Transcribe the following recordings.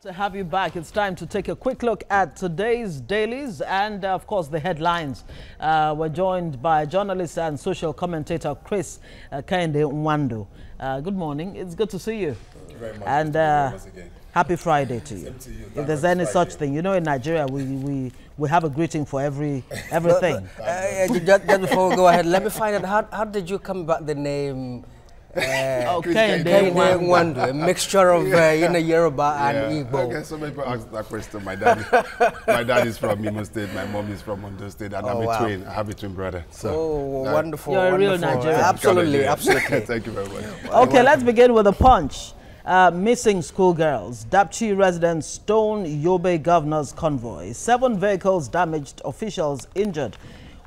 To have you back. It's time to take a quick look at today's dailies and, of course, the headlines. We're joined by journalist and social commentator Chris Kende Nwando. Good morning. It's good to see you. Thank you very much. And happy Friday to you. Same to you. If there's any such thing, you know, in Nigeria we have a greeting for everything. Just before we go ahead, let me find out how did you come about the name? Kende Nwando, a mixture of Yoruba and Igbo. Okay, so many people ask that question. My dad is from Imo State, my mom is from Ondo State, and I'm a twin. I have a twin brother. So wonderful. You're a real Nigerian. Absolutely, absolutely. Thank you very much. Okay, let's begin with a punch. Missing schoolgirls. Dapchi residents stone Yobe governor's convoy. 7 vehicles damaged, officials injured.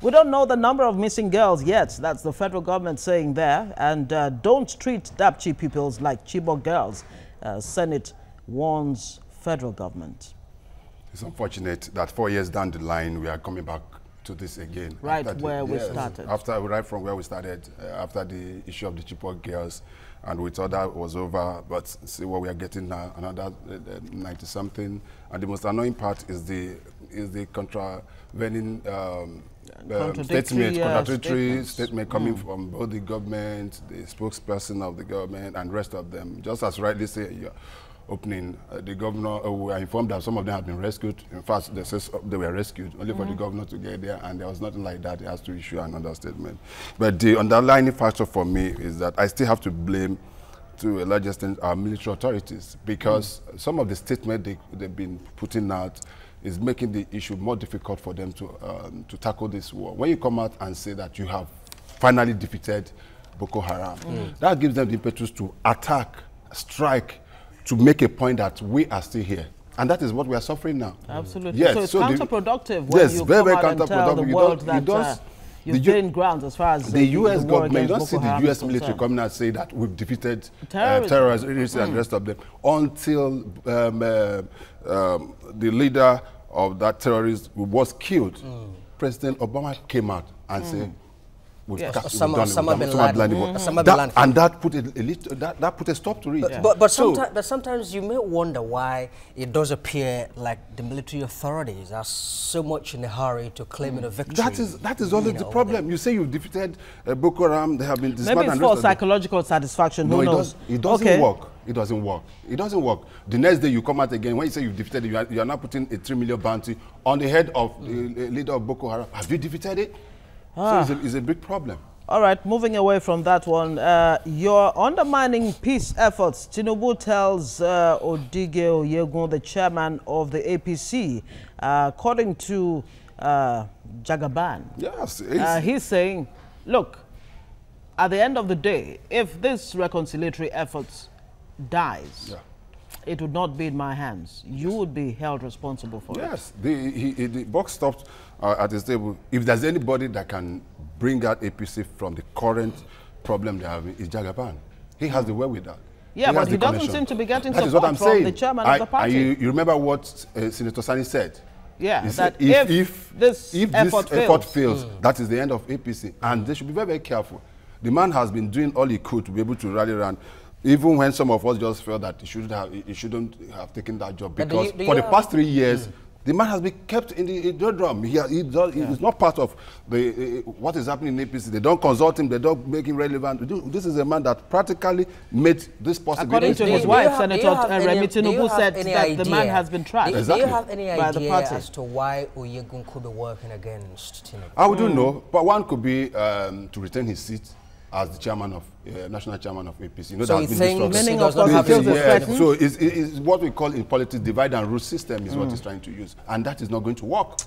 We don't know the number of missing girls yet. That's the federal government saying there. And don't treat Dapchi pupils like Chibok girls. Senate warns federal government. It's unfortunate that 4 years down the line, we are coming back to this again. Right where we started. Right from where we started, after the issue of the Chibok girls. And we thought that was over, but see what we are getting now, another 90-something. And the most annoying part is the contravening statement coming from both the government, the spokesperson of the government, and rest of them. Just as rightly say, you're opening, the governor, we are informed that some of them have been rescued. In fact, they say they were rescued, only for the governor to get there, and there was nothing like that. He has to issue another statement. But the underlying factor for me is that I still have to blame, to a large extent, our military authorities, because some of the statements they've been putting out is making the issue more difficult for them to tackle this war. When you come out and say that you have finally defeated Boko Haram, that gives them the impetus to attack, strike, to make a point that we are still here. And that is what we are suffering now. Absolutely. Yes, so it's counterproductive when yes, you very, come very out and tell the world that you've gained grounds as far as the U.S. the war government. You don't against see Boko the Haram U.S. is military concerned. coming out and say that we've defeated Terrorism. terrorists and the rest of them, until the leader of that terrorist was killed. President Obama came out and said, Osama bin Laden. And that put a stop to it. Yeah. But sometimes you may wonder why it does appear like the military authorities are so much in a hurry to claim a victory. That is always the problem. You say you've defeated Boko Haram, they have been dismantled. Maybe it's for psychological satisfaction, who knows? It doesn't work. It doesn't work. It doesn't work. The next day you come out again, when you say you've defeated it, you are now putting a 3 million bounty on the head of the leader of Boko Haram. Have you defeated it? So it's a big problem. All right, moving away from that one, you're undermining peace efforts. Tinubu tells Odige Oyegun, the chairman of the APC, according to Jagaban. Yes. He's saying, look, at the end of the day, if this reconciliatory efforts dies, it would not be in my hands. You would be held responsible for it. Yes, the box stopped at his table. If there's anybody that can bring out APC from the current problem they have, is Jagaban. He has the wherewithal. Yeah, but he doesn't seem to be getting support from the chairman of the party. You remember what Senator Sani said? Yeah, he that said, if this effort fails, that is the end of APC. And they should be very, very careful. The man has been doing all he could to be able to rally around, even when some of us just felt that he shouldn't have taken that job, because for the past 3 years, the man has been kept in the doldrum. He's not part of what is happening in APC. They don't consult him. They don't make him relevant. This is a man that practically made this possible. According to his wife, Senator Remi Tinubu said that the man has been trashed. Do you have any idea as to why Oyegun could be working against Tinubu? I wouldn't know, but one could be to retain his seat as the chairman of national chairman of APC. You know, so that he thinks he does not have So it's what we call in politics divide and rule system is what he's trying to use, and that is not going to work.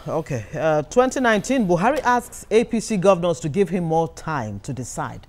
Okay. 2019, Buhari asks APC governors to give him more time to decide.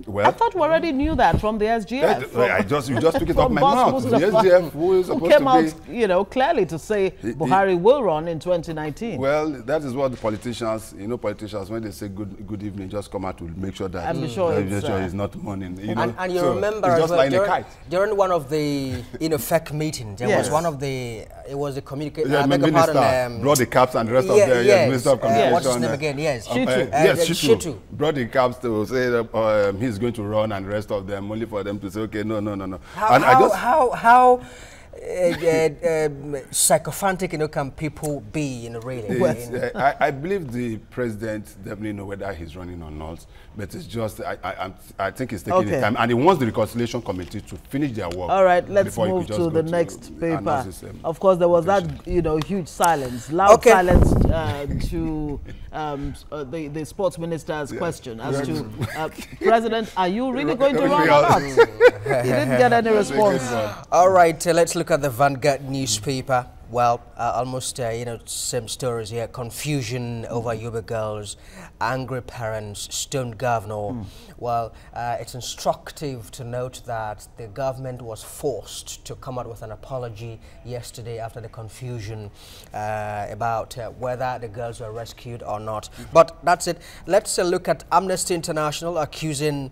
Well, I thought we already knew that from the SGF. You just took it off my mouth. The SGF who came out, clearly to say Buhari will run in 2019. Well, that is what the politicians, politicians, when they say good evening, just come out to make sure that it's not morning. And you remember it's just like a kite. During one of the FEC meetings, there was one of the, it was a communication. Minister brought the caps and the rest of the Minister of Communication. What's his name again? Yes. Shitu. Yes, Shitu. Brought the caps to say that he's going to run and the rest of them, only for them to say, okay, no. How sycophantic, can people be, really? I believe the president definitely know whether he's running or not, but it's just, I think he's taking the time, and he wants the reconciliation committee to finish their work. All right, let's move to the next paper. Of course, there was that, huge silence, loud silence to the sports minister's question as to, President, are you really going to run or not? He didn't get any response. All right, let's look at the Vanguard newspaper. Well, almost, same stories here. Confusion over Yoruba girls, angry parents, stoned governor. Well, it's instructive to note that the government was forced to come out with an apology yesterday after the confusion about whether the girls were rescued or not. But that's it. Let's look at Amnesty International accusing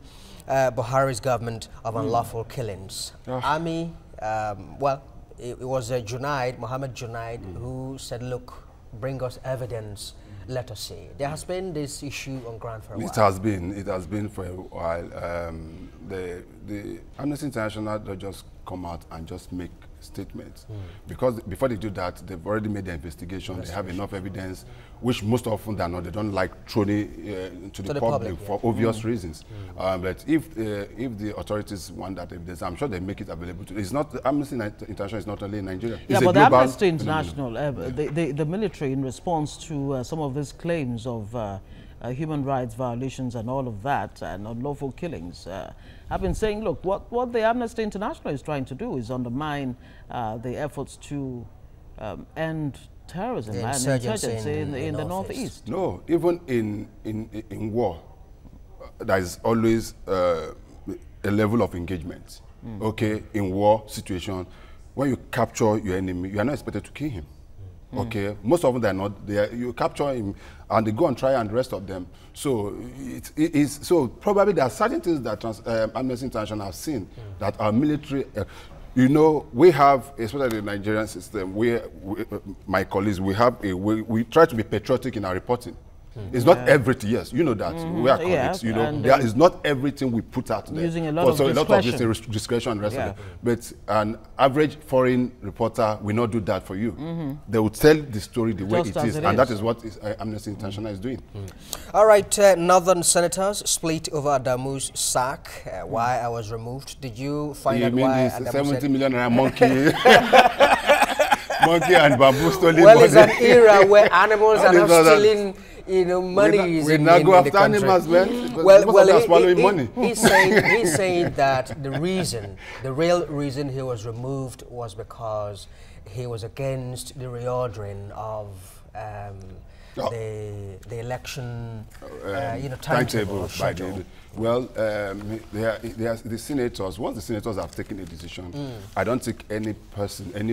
Buhari's government of unlawful killings. Army, well, it was Mohammed Junaid, who said, look, bring us evidence, let us see. There has been this issue on ground for a while. It has been for a while. The Amnesty International don't just come out and just make statements. Because before they do that, they've already made the investigation. They have enough evidence, which most often than not, they don't like throwing it to the public for obvious reasons. But if the authorities want that evidence, I'm sure they make it available. It's not, Amnesty International is not only in Nigeria. Yeah, but the Amnesty International, the military, in response to some of these claims of human rights violations and all of that, and unlawful killings, have been saying, look, what the Amnesty International is trying to do is undermine the efforts to end terrorism and insurgency in the northeast. No, even in war, there is always a level of engagement. Okay, in war situation, when you capture your enemy, you are not expected to kill him. Okay, most of them they're not. You capture him, and they go and try, and the rest of them. So so probably there are certain things that Amnesty International have seen that our military. We have, especially the Nigerian system, my colleagues, we try to be patriotic in our reporting. It's not everything, yes, you know that. We are colleagues, there is not everything we put out there. Using a lot of discretion and the rest of it. But an average foreign reporter will not do that for you. They will tell the story the way it is, and that is what Amnesty International is doing. All right, Northern senators split over Adamu's sack. Why I was removed. Did you find out why Adamu 70 million naira monkey? Monkey and bamboo stolen. Well, it's an era where animals are not stealing, money. We now go after animals, man. Well, he's saying that the real reason he was removed was because he was against the reordering of the election, timetable. The senators. Once the senators have taken a decision, I don't think any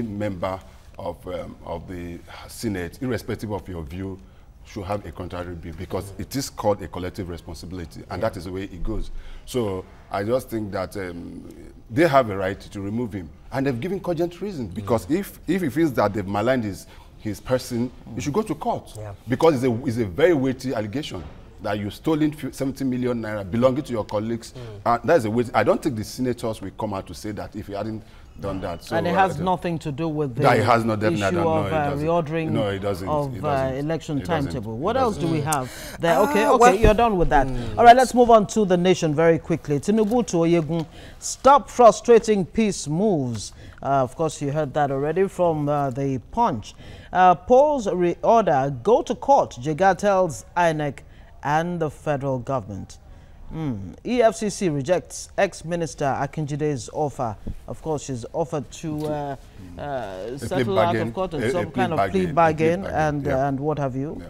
member of the Senate, irrespective of your view, should have a contrary view, because it is called a collective responsibility, and that is the way it goes. So I just think that they have a right to remove him, and they've given cogent reasons, because if he feels that they've maligned his person, he should go to court, because it's a very weighty allegation that you stolen 70 million naira belonging to your colleagues. That is a weight. I don't think the senators will come out to say that if he hadn't done that. So, and it has nothing to do with the issue of reordering of election timetable. What else do we have there? Okay, well, you're done with that. All right, let's move on to the nation very quickly. Tinubu to Oyegun, stop frustrating peace moves. Of course, you heard that already from the Punch. Polls reorder, go to court, Jega tells INEC and the federal government. EFCC rejects ex-minister Akinjide's offer. Of course, she's offered to settle out of court and some kind of plea bargain and what have you.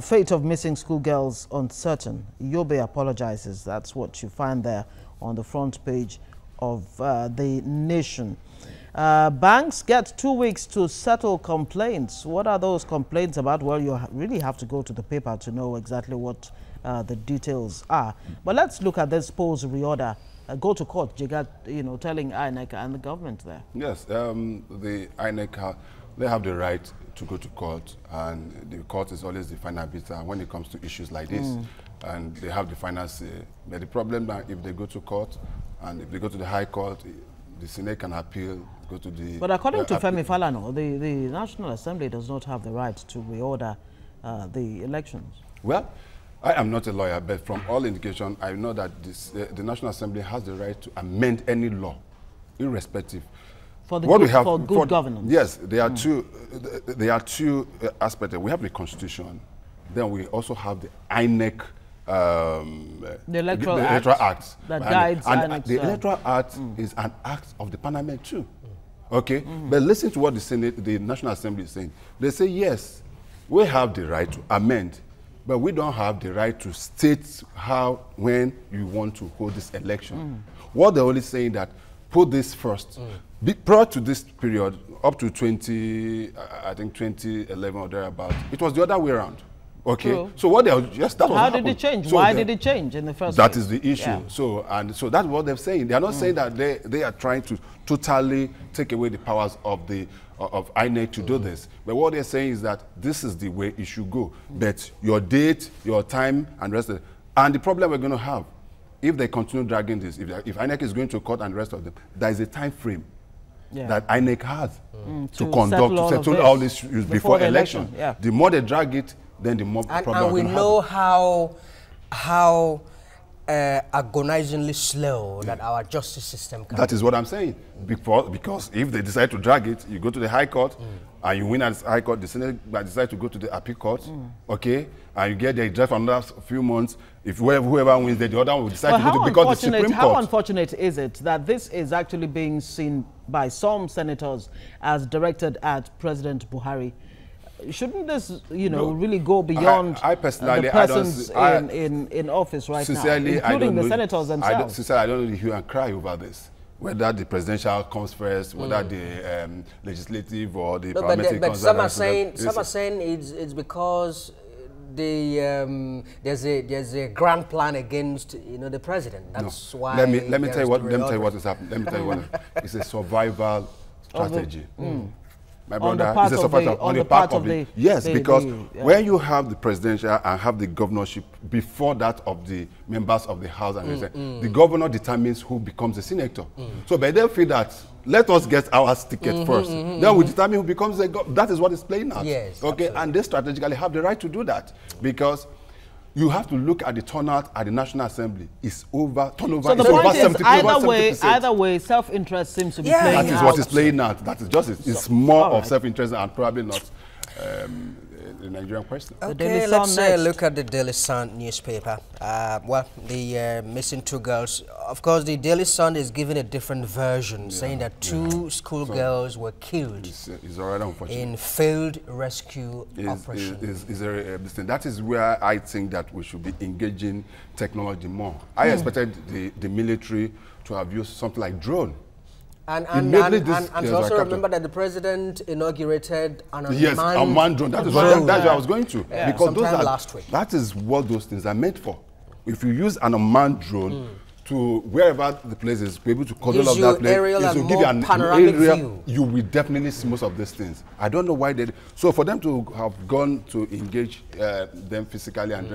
Fate of missing schoolgirls uncertain. Yobe apologizes. That's what you find there on the front page of the Nation. Banks get 2 weeks to settle complaints. What are those complaints about? Well, you really have to go to the paper to know exactly what the details are. But let's look at this polls reorder. Go to court, Jigat, telling INEC and the government there. Yes, the INEC, they have the right to go to court, and the court is always the final arbiter when it comes to issues like this, and they have the final say. But the problem that if they go to court, and if they go to the High Court, the Senate can appeal, go to the... But according to Femi Falana, the National Assembly does not have the right to reorder the elections. Well, I am not a lawyer, but from all indication, I know that the National Assembly has the right to amend any law, irrespective. For good governance. Yes, there are two aspects. We have the Constitution, then we also have the INEC, the Electoral Act that guides and the Electoral Act is an act of the Parliament too. Okay, but listen to what the National Assembly is saying. They say yes, we have the right to amend, but we don't have the right to state how, when you want to hold this election. What they're only saying that put this first. Prior to this period, up to 2011 or thereabout, it was the other way around. Okay, True. So what they yes, that was how did it change? So why did it change in the first place? That is the issue. Yeah. So that's what they're saying. They are not saying that they are trying to totally take away the powers of INEC to do this. But what they're saying is that this is the way it should go. But your date, your time, and rest of it. And the problem we're going to have, if they continue dragging this, if INEC is going to court and the rest of them, there is a time frame that INEC has to settle all this before the election. Yeah. The more they drag it, then the more problem. And we know how agonizingly slow that our justice system can That is what I'm saying. Because if they decide to drag it, you go to the High Court, and you win at the High Court, the Senate might decide to go to the Appeal Court, okay, and you get there, you drive for another few months. If whoever wins, then the other one will decide to go to because the Supreme Court. How unfortunate is it that this is actually being seen by some senators as directed at President Buhari? Shouldn't this, really go beyond I personally, the persons in office right now, including the senators themselves? Sincerely, I don't know the hue and cry over this. Whether the presidential comes first, whether the legislative or the parliamentary comes first. But some are saying it's because there's a grand plan against the president. That's why. Let me tell you what is happening. Let me tell you what it's a survival strategy. My brother, it's a on the part of the yes, because when you have the presidential and have the governorship before that of the members of the House and the governor determines who becomes the senator. So by they feel that let us get our ticket first, then we determine who becomes the governor. That is what is playing out. Yes, okay, absolutely. And they strategically have the right to do that because you have to look at the turnout at the National Assembly. It's over turnover. So the point is, either way, self-interest seems to be playing out. That is what is playing out. That is just it's more of self-interest and probably not the Nigerian question. Okay, let's look at the Daily Sun newspaper. Well, the missing two girls. Of course, the Daily Sun is giving a different version, saying that two schoolgirls were killed in failed rescue operation. That is where I think that we should be engaging technology more. I expected the military to have used something like drone. And also remember that the president inaugurated an unmanned drone. That is what I was going to. Yeah. Because last week. That is what those things are meant for. If you use an unmanned drone to wherever the place is, be able to control of that place, it will give you an panoramic view. You will definitely see most of these things. I don't know why they. So for them to have gone to engage them physically and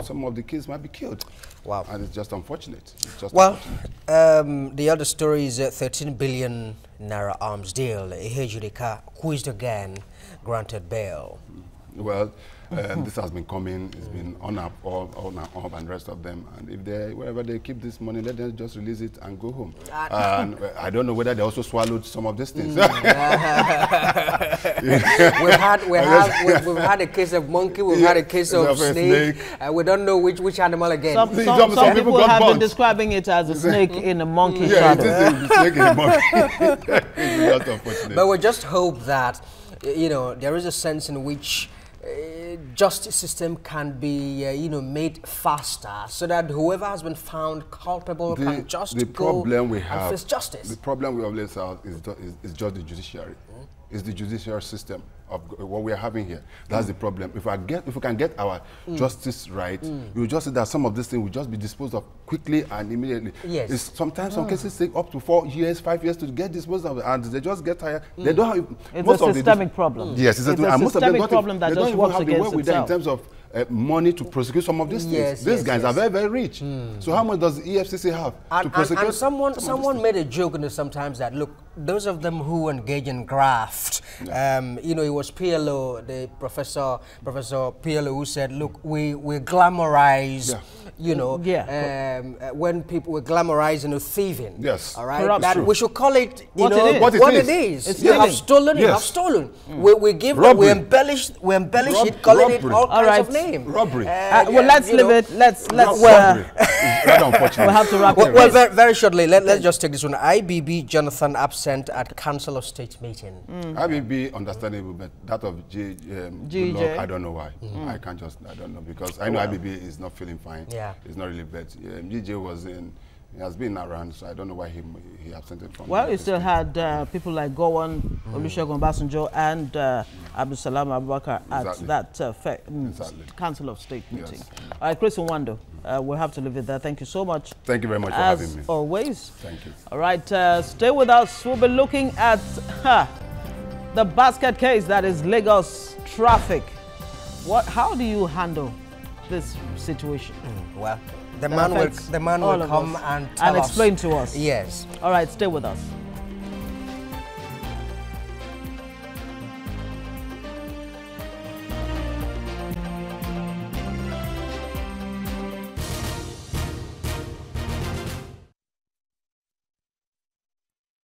some of the kids might be killed. Wow. And it's just unfortunate. The other story is a 13 billion naira arms deal. Ehejudika, quizzed again, granted bail. Well, this has been coming. It's been on and off, and the rest of them. And if wherever they keep this money, let them just release it and go home. And I don't know whether they also swallowed some of these things. We've had a case of monkey. We've had a case of snake. We don't know which animal again. Some people have been describing it as a snake in a monkey shadow. Yeah, it is a snake in a monkey. It's just unfortunate. But we just hope that there is a sense in which justice system can be, made faster so that whoever has been found culpable can just go and face justice? The problem we always have is just the judiciary. It's the judicial system of what we are having here. That's the problem. If we can get our justice right, you will just see that some of these things will just be disposed of quickly and immediately. Yes. Sometimes some cases take up to 4 years, 5 years to get disposed of, and they just get tired. They don't have. It's a systemic problem. Yes, it's a systemic problem that just works against itself. In terms of money to prosecute some of these things. These guys are very, very rich. So how much does the EFCC have to prosecute? And someone made a joke sometimes that, look, those of them who engage in graft, it was PLO, the Professor PLO, who said, look, we glamorize, when people were glamorizing thieving. Yes. All right. That we should call it, what it is. You have stolen, you have stolen. We give them, we embellish it, calling it all kinds of names. Robbery. Well, let's leave it. Let's rather unfortunate. We'll have to wrap it. Well, very shortly, let's just take this one. IBB Jonathan absent at Council of State meeting. IBB understandable, but that of GJ, I don't know why. I don't know, because I know IBB is not feeling fine. Yeah. It's not really bad. GJ he has been around, so I don't know why he absented from. Well, you still had people like Gowon, Olusegun Obasanjo, and Abdulsalam Abubakar at that Council of State meeting. Yes. All right, Chris Nwando, we'll have to leave it there. Thank you so much. Thank you very much for having me. As always. Thank you. All right, stay with us. We'll be looking at the basket case that is Lagos traffic. How do you handle this situation? Well, the man will come and explain to us. Yes. All right, stay with us.